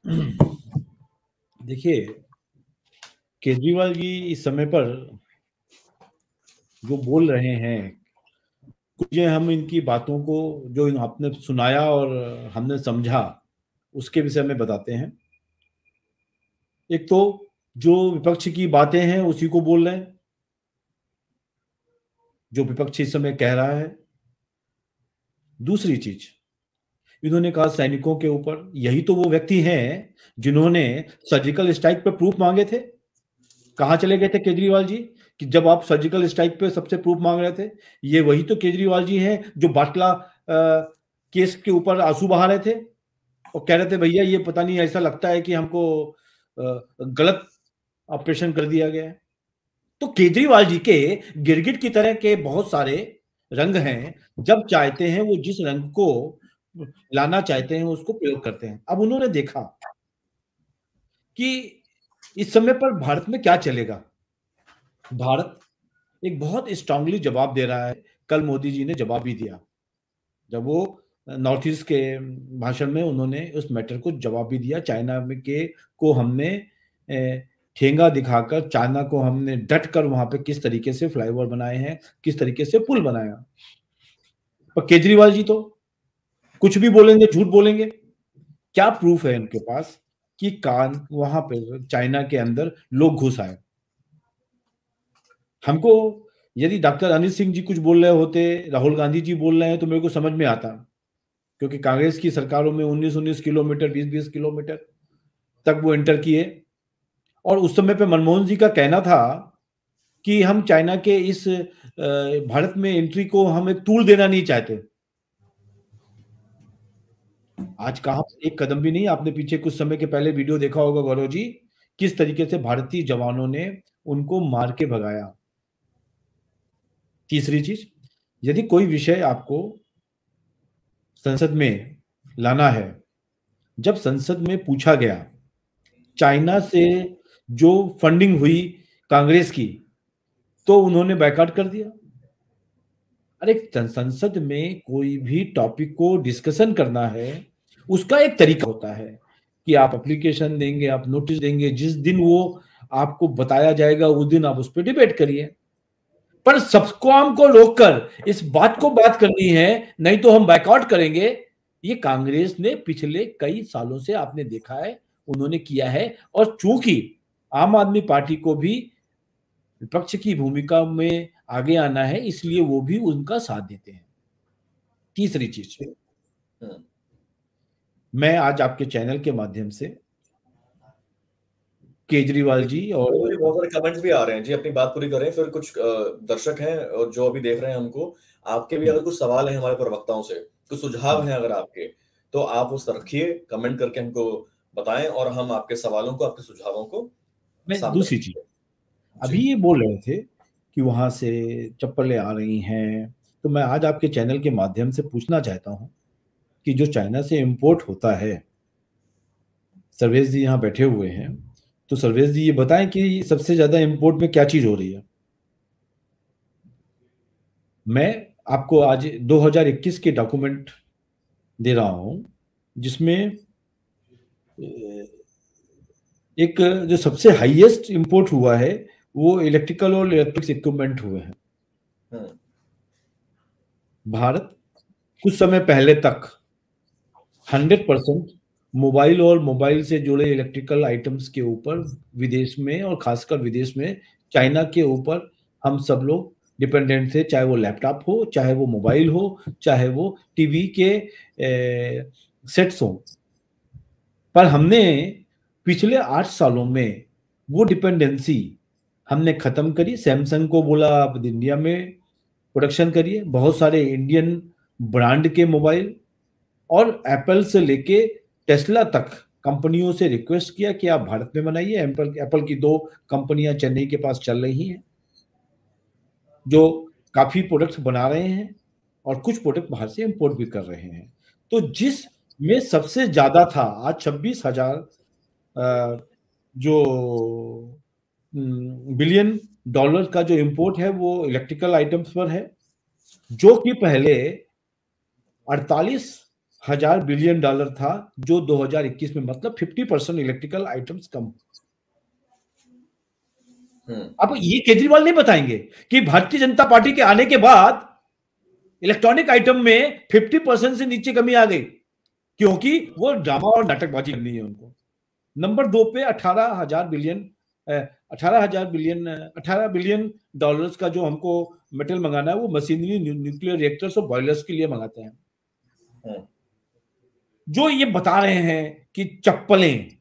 देखिए, केजरीवाल जी इस समय पर जो बोल रहे हैं, कुछ हम इनकी बातों को जो आपने सुनाया और हमने समझा, उसके विषय में बताते हैं। एक तो जो विपक्ष की बातें हैं उसी को बोल रहे हैं, जो विपक्ष इस समय कह रहा है। दूसरी चीज, इन्होंने कहा सैनिकों के ऊपर, यही तो वो व्यक्ति हैं जिन्होंने सर्जिकल स्ट्राइक पे प्रूफ मांगे थे। कहाँ चले गए थे केजरीवाल जी कि जब आप सर्जिकल स्ट्राइक पे सबसे प्रूफ मांग रहे थे? ये वही तो केजरीवाल जी हैं जो बाटला केस के ऊपर आंसू बहा रहे थे और कह रहे थे भैया ये पता नहीं, ऐसा लगता है कि हमको गलत ऑपरेशन कर दिया गया है। तो केजरीवाल जी के गिरगिट की तरह के बहुत सारे रंग हैं, जब चाहते हैं वो जिस रंग को लाना चाहते हैं उसको प्रयोग करते हैं। अब उन्होंने देखा कि इस समय पर भारत में क्या चलेगा। भारत एक बहुत स्ट्रांगली जवाब दे रहा है। कल मोदी जी ने जवाब भी दिया, जब वो नॉर्थ ईस्ट के भाषण में उन्होंने उस मैटर को जवाब भी दिया। चाइना में के को हमने ठेंगा दिखाकर, चाइना को हमने डट कर वहां पे किस तरीके से फ्लाईओवर बनाए हैं, किस तरीके से पुल बनाया। पर केजरीवाल जी तो कुछ भी बोलेंगे, झूठ बोलेंगे। क्या प्रूफ है उनके पास कि कान वहां पे चाइना के अंदर लोग घुस आए? हमको यदि डॉक्टर अनिल सिंह जी कुछ बोल रहे होते, राहुल गांधी जी बोल रहे हैं, तो मेरे को समझ में आता, क्योंकि कांग्रेस की सरकारों में 19-19 किलोमीटर, 20-20 किलोमीटर तक वो एंटर किए। और उस समय पे मनमोहन जी का कहना था कि हम चाइना के इस भारत में एंट्री को हम एक टूल देना नहीं चाहते। आज कहा एक कदम भी नहीं। आपने पीछे कुछ समय के पहले वीडियो देखा होगा गौरव जी, किस तरीके से भारतीय जवानों ने उनको मार के भगाया। तीसरी चीज, यदि कोई विषय आपको संसद में लाना है, जब संसद में पूछा गया चाइना से जो फंडिंग हुई कांग्रेस की, तो उन्होंने बैकआउट कर दिया। अरे संसद में कोई भी टॉपिक को डिस्कशन करना है, उसका एक तरीका होता है कि आप एप्लीकेशन देंगे, आप नोटिस देंगे, जिस दिन वो आपको बताया जाएगा उस दिन आप उस पर डिबेट करिए। पर सबको हमको रोककर इस बात को बात करनी है, नहीं तो हम बैकआउट करेंगे। ये कांग्रेस ने पिछले कई सालों से आपने देखा है उन्होंने किया है। और चूंकि आम आदमी पार्टी को भी विपक्ष की भूमिका में आगे आना है, इसलिए वो भी उनका साथ देते हैं। तीसरी चीज, मैं आज आपके चैनल के माध्यम से केजरीवाल जी और मुझे बहुत सारे कमेंट्स भी आ रहे हैं जी, अपनी बात पूरी करें। फिर कुछ दर्शक हैं और जो अभी देख रहे हैं हमको, आपके भी अगर कुछ सवाल हैं हमारे प्रवक्ताओं से, कुछ सुझाव हैं अगर आपके, तो आप उस रखिए, कमेंट करके हमको बताएं और हम आपके सवालों को, आपके सुझावों को मैं सामने दूसरी चीज, रखेंगे। अभी जी ये बोल रहे थे कि वहां से चप्पलें आ रही हैं, तो मैं आज आपके चैनल के माध्यम से पूछना चाहता हूं कि जो चाइना से इंपोर्ट होता है, सर्वेश जी यहाँ बैठे हुए हैं, तो सर्वेश जी ये बताएं कि सबसे ज्यादा इंपोर्ट में क्या चीज हो रही है। मैं आपको आज 2021 के डॉक्यूमेंट दे रहा हूं, जिसमें एक जो सबसे हाईएस्ट इंपोर्ट हुआ है वो इलेक्ट्रिकल और इलेक्ट्रिक्स इक्विपमेंट हुए हैं। भारत कुछ समय पहले तक 100% मोबाइल और मोबाइल से जुड़े इलेक्ट्रिकल आइटम्स के ऊपर विदेश में, और खासकर विदेश में चाइना के ऊपर हम सब लोग डिपेंडेंट थे। चाहे वो लैपटॉप हो, चाहे वो मोबाइल हो, चाहे वो टीवी के सेट्स हो। पर हमने पिछले 8 सालों में वो डिपेंडेंसी हमने खत्म करी। सैमसंग को बोला आप इंडिया में प्रोडक्शन करिए, बहुत सारे इंडियन ब्रांड के मोबाइल, और एप्पल से लेके टेस्ला तक कंपनियों से रिक्वेस्ट किया कि आप भारत में बनाइए। एप्पल की 2 कंपनियां चेन्नई के पास चल रही हैं जो काफी प्रोडक्ट्स बना रहे हैं, और कुछ प्रोडक्ट बाहर से इंपोर्ट भी कर रहे हैं। तो जिस में सबसे ज्यादा था, आज 26,000 जो बिलियन डॉलर का जो इंपोर्ट है वो इलेक्ट्रिकल आइटम्स पर है, जो कि पहले 1000 बिलियन डॉलर था, जो 2021 में, मतलब 50% इलेक्ट्रिकल आइटम्स कम। अब ये केजरीवाल नहीं बताएंगे कि भारतीय जनता पार्टी के आने के बाद इलेक्ट्रॉनिक आइटम में 50% से नीचे कमी आ गई, क्योंकि वो ड्रामा और नाटकबाजी करनी है उनको। नंबर 2 पे 18 बिलियन डॉलर्स का जो हमको मेटल मंगाना है, वो मशीनरी, न्यूक्लियर रिएक्टर्स और बॉयलर्स के लिए मंगाते हैं। जो ये बता रहे हैं कि चप्पलें,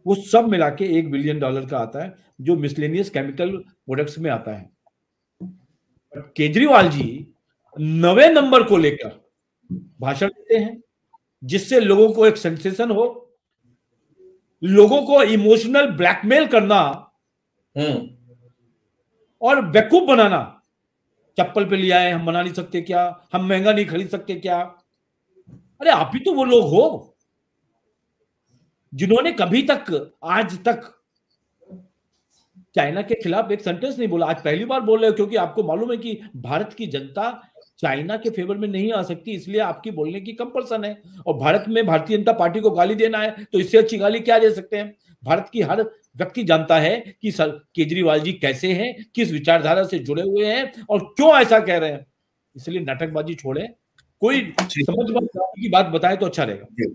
वो सब मिला के $1 बिलियन का आता है, जो मिसलेनियस केमिकल प्रोडक्ट्स में आता है। केजरीवाल जी 9वें नंबर को लेकर भाषण देते हैं, जिससे लोगों को एक सेंसेशन हो, लोगों को इमोशनल ब्लैकमेल करना और बेवकूफ बनाना। चप्पल पे लिया है, हम बना नहीं सकते क्या, हम महंगा नहीं खरीद सकते क्या? अरे आप ही तो वो लोग हो जिन्होंने कभी तक, आज तक चाइना के खिलाफ एक सेंटेंस नहीं बोला। आज पहली बार बोल रहे हो, क्योंकि आपको मालूम है कि भारत की जनता चाइना के फेवर में नहीं आ सकती, इसलिए आपकी बोलने की कंपल्सन है। और भारत में भारतीय जनता पार्टी को गाली देना है तो इससे अच्छी गाली क्या दे सकते हैं? भारत की हर व्यक्ति जानता है कि सर केजरीवाल जी कैसे हैं, किस विचारधारा से जुड़े हुए हैं और क्यों ऐसा कह रहे हैं। इसलिए नाटकबाजी छोड़े, कोई समझ की बात बताए तो अच्छा रहेगा।